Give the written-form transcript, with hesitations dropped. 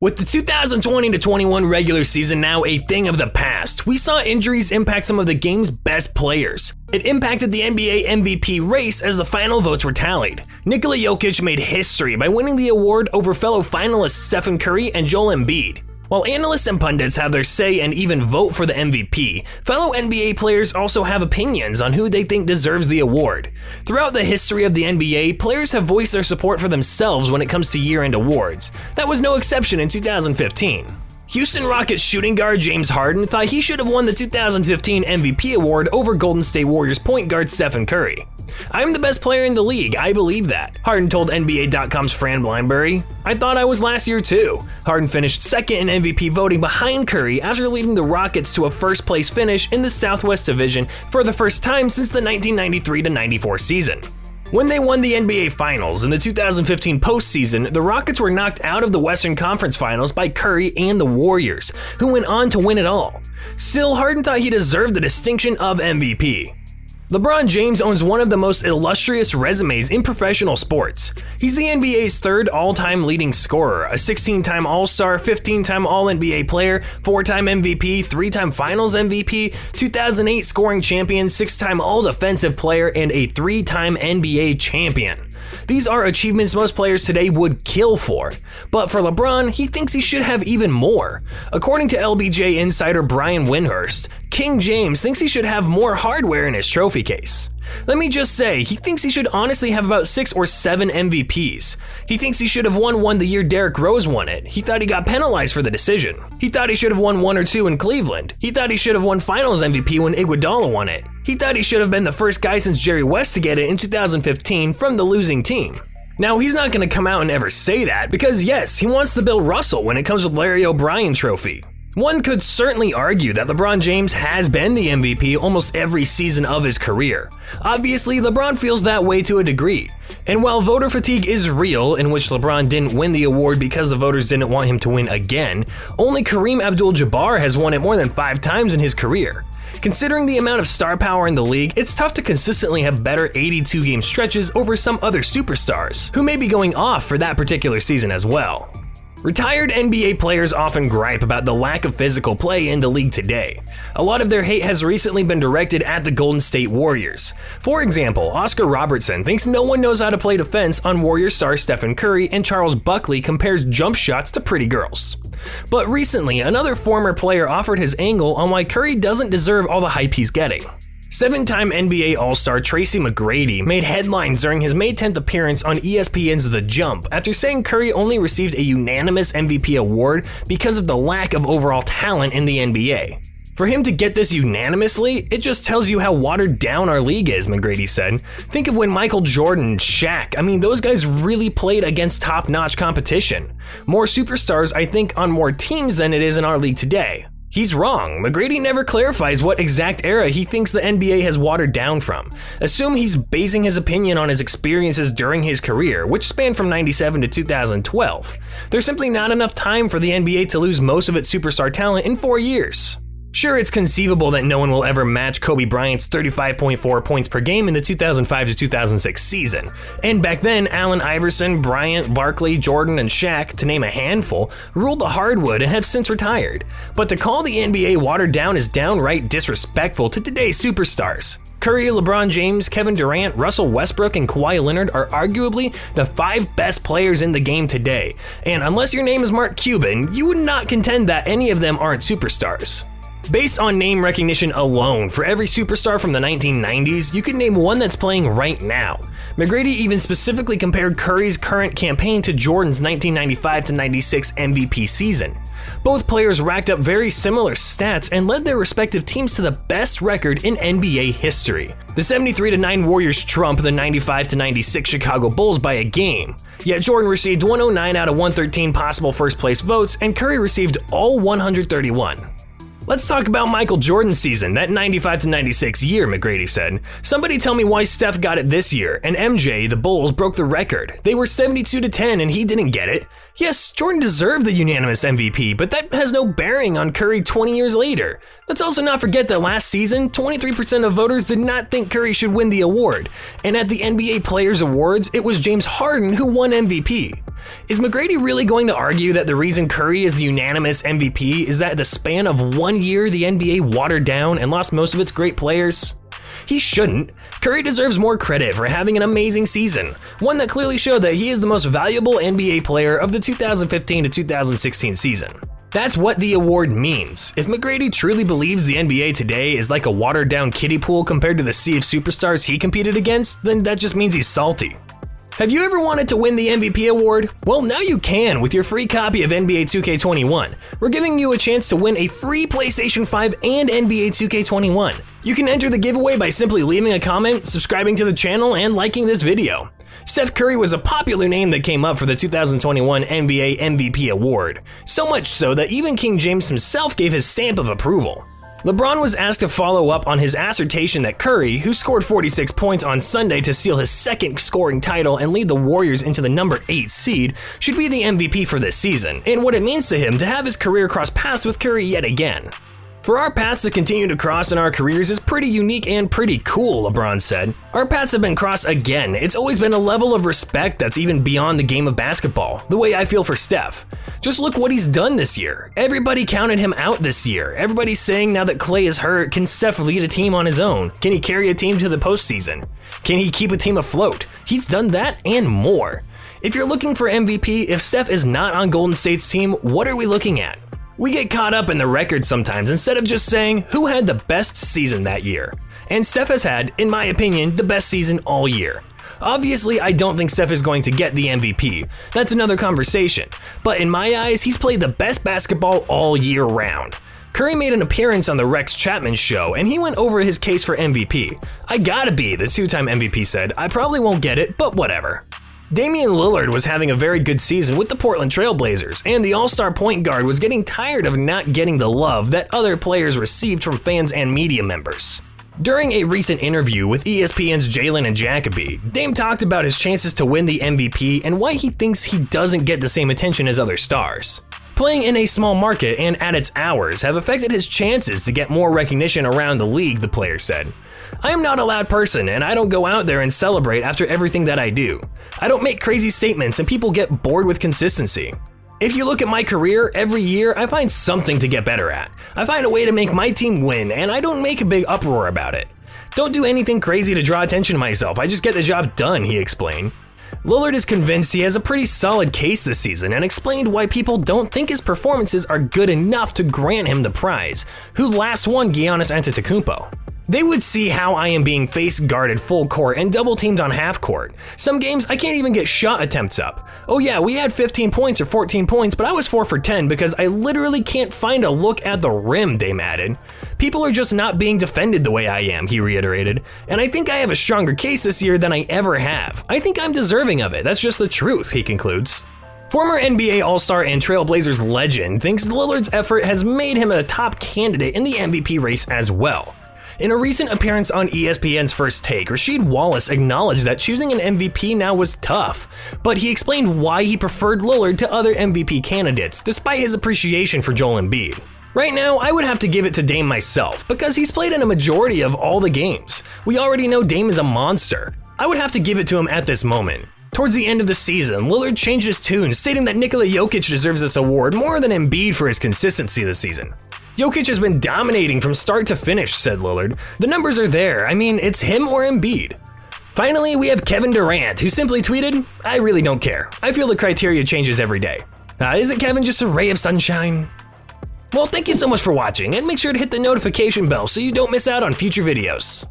With the 2020-21 regular season now a thing of the past, we saw injuries impact some of the game's best players. It impacted the NBA MVP race as the final votes were tallied. Nikola Jokic made history by winning the award over fellow finalists Steph Curry and Joel Embiid. While analysts and pundits have their say and even vote for the MVP, fellow NBA players also have opinions on who they think deserves the award. Throughout the history of the NBA, players have voiced their support for themselves when it comes to year-end awards. That was no exception in 2015. Houston Rockets shooting guard James Harden thought he should have won the 2015 MVP award over Golden State Warriors point guard Steph Curry. "I'm the best player in the league, I believe that," Harden told NBA.com's Fran Blinebury. "I thought I was last year too." Harden finished second in MVP voting behind Curry after leading the Rockets to a first-place finish in the Southwest Division for the first time since the 1993-94 season. When they won the NBA Finals in the 2015 postseason, the Rockets were knocked out of the Western Conference Finals by Curry and the Warriors, who went on to win it all. Still, Harden thought he deserved the distinction of MVP. LeBron James owns one of the most illustrious resumes in professional sports. He's the NBA's third all-time leading scorer, a 16-time All-Star, 15-time All-NBA player, 4-time MVP, 3-time Finals MVP, 2008 scoring champion, 6-time All-Defensive player, and a 3-time NBA champion. These are achievements most players today would kill for. But for LeBron, he thinks he should have even more. According to LBJ insider Brian Windhurst, King James thinks he should have more hardware in his trophy case. Let me just say, he thinks he should honestly have about 6 or 7 MVPs. He thinks he should have won one the year Derrick Rose won it. He thought he got penalized for the decision. He thought he should have won 1 or 2 in Cleveland. He thought he should have won Finals MVP when Iguodala won it. He thought he should have been the first guy since Jerry West to get it in 2015 from the losing team. Now, he's not going to come out and ever say that because yes, he wants the Bill Russell when it comes with Larry O'Brien trophy. One could certainly argue that LeBron James has been the MVP almost every season of his career. Obviously, LeBron feels that way to a degree. And while voter fatigue is real, in which LeBron didn't win the award because the voters didn't want him to win again, only Kareem Abdul-Jabbar has won it more than 5 times in his career. Considering the amount of star power in the league, it's tough to consistently have better 82-game stretches over some other superstars, who may be going off for that particular season as well. Retired NBA players often gripe about the lack of physical play in the league today. A lot of their hate has recently been directed at the Golden State Warriors. For example, Oscar Robertson thinks no one knows how to play defense on Warriors star Steph Curry, and Charles Buckley compares jump shots to pretty girls. But recently, another former player offered his angle on why Curry doesn't deserve all the hype he's getting. 7-time NBA All-Star Tracy McGrady made headlines during his May 10th appearance on ESPN's The Jump after saying Curry only received a unanimous MVP award because of the lack of overall talent in the NBA. For him to get this unanimously, it just tells you how watered down our league is, McGrady said. Think of when Michael Jordan and Shaq, those guys really played against top-notch competition. More superstars, I think, on more teams than it is in our league today. He's wrong. McGrady never clarifies what exact era he thinks the NBA has watered down from. Assume he's basing his opinion on his experiences during his career, which spanned from 97 to 2012. There's simply not enough time for the NBA to lose most of its superstar talent in 4 years. Sure, it's conceivable that no one will ever match Kobe Bryant's 35.4 points per game in the 2005 to 2006 season. And back then, Allen Iverson, Bryant, Barkley, Jordan, and Shaq, to name a handful, ruled the hardwood and have since retired. But to call the NBA watered down is downright disrespectful to today's superstars. Curry, LeBron James, Kevin Durant, Russell Westbrook, and Kawhi Leonard are arguably the 5 best players in the game today. And unless your name is Mark Cuban, you would not contend that any of them aren't superstars. Based on name recognition alone, for every superstar from the 1990s, you could name one that's playing right now. McGrady even specifically compared Curry's current campaign to Jordan's 1995-96 MVP season. Both players racked up very similar stats and led their respective teams to the best record in NBA history. The 73-9 Warriors trumped the 95-96 Chicago Bulls by a game. Yet Jordan received 109 out of 113 possible first-place votes, and Curry received all 131. Let's talk about Michael Jordan's season, that 95-96 year, McGrady said. Somebody tell me why Steph got it this year, and MJ, the Bulls, broke the record. They were 72-10 and he didn't get it. Yes, Jordan deserved the unanimous MVP, but that has no bearing on Curry 20 years later. Let's also not forget that last season, 23% of voters did not think Curry should win the award, and at the NBA Players Awards, it was James Harden who won MVP. Is McGrady really going to argue that the reason Curry is the unanimous MVP is that in the span of 1 year, the NBA watered down and lost most of its great players? He shouldn't. Curry deserves more credit for having an amazing season, one that clearly showed that he is the most valuable NBA player of the 2015 to 2016 season. That's what the award means. If McGrady truly believes the NBA today is like a watered down kiddie pool compared to the sea of superstars he competed against, then that just means he's salty. Have you ever wanted to win the MVP award? Well, now you can with your free copy of NBA 2K21. We're giving you a chance to win a free PlayStation 5 and NBA 2K21. You can enter the giveaway by simply leaving a comment, subscribing to the channel, and liking this video. Steph Curry was a popular name that came up for the 2021 NBA MVP award, so much so that even King James himself gave his stamp of approval. LeBron was asked to follow up on his assertion that Curry, who scored 46 points on Sunday to seal his second scoring title and lead the Warriors into the number 8 seed, should be the MVP for this season, and what it means to him to have his career cross paths with Curry yet again. For our paths to continue to cross in our careers is pretty unique and pretty cool, LeBron said. Our paths have been crossed again. It's always been a level of respect that's even beyond the game of basketball, the way I feel for Steph. Just look what he's done this year. Everybody counted him out this year. Everybody's saying now that Klay is hurt, can Steph lead a team on his own? Can he carry a team to the postseason? Can he keep a team afloat? He's done that and more. If you're looking for MVP, if Steph is not on Golden State's team, what are we looking at? We get caught up in the records sometimes instead of just saying who had the best season that year. And Steph has had, in my opinion, the best season all year. Obviously, I don't think Steph is going to get the MVP. That's another conversation. But in my eyes, he's played the best basketball all year round. Curry made an appearance on the Rex Chapman show, and he went over his case for MVP. I gotta be, the two-time MVP said. I probably won't get it, but whatever. Damian Lillard was having a very good season with the Portland Trail Blazers, and the all-star point guard was getting tired of not getting the love that other players received from fans and media members. During a recent interview with ESPN's Jalen and Jacoby, Dame talked about his chances to win the MVP and why he thinks he doesn't get the same attention as other stars. Playing in a small market and at its hours have affected his chances to get more recognition around the league, the player said. I am not a loud person, and I don't go out there and celebrate after everything that I do. I don't make crazy statements, and people get bored with consistency. If you look at my career, every year I find something to get better at. I find a way to make my team win, and I don't make a big uproar about it. Don't do anything crazy to draw attention to myself, I just get the job done, he explained. Lillard is convinced he has a pretty solid case this season and explained why people don't think his performances are good enough to grant him the prize, who last won Giannis Antetokounmpo. They would see how I am being face guarded full court and double teamed on half court. Some games I can't even get shot attempts up. Oh yeah, we had 15 points or 14 points, but I was 4 for 10 because I literally can't find a look at the rim, Dame added. People are just not being defended the way I am, he reiterated. And I think I have a stronger case this year than I ever have. I think I'm deserving of it, that's just the truth, he concludes. Former NBA All-Star and Trailblazers legend thinks Lillard's effort has made him a top candidate in the MVP race as well. In a recent appearance on ESPN's First Take, Rasheed Wallace acknowledged that choosing an MVP now was tough, but he explained why he preferred Lillard to other MVP candidates, despite his appreciation for Joel Embiid. Right now, I would have to give it to Dame myself, because he's played in a majority of all the games. We already know Dame is a monster. I would have to give it to him at this moment. Towards the end of the season, Lillard changed his tune, stating that Nikola Jokic deserves this award more than Embiid for his consistency this season. Jokic has been dominating from start to finish, said Lillard. The numbers are there. I mean, it's him or Embiid. Finally, we have Kevin Durant, who simply tweeted, I really don't care. I feel the criteria changes every day. Isn't Kevin just a ray of sunshine? Well, thank you so much for watching, and make sure to hit the notification bell so you don't miss out on future videos.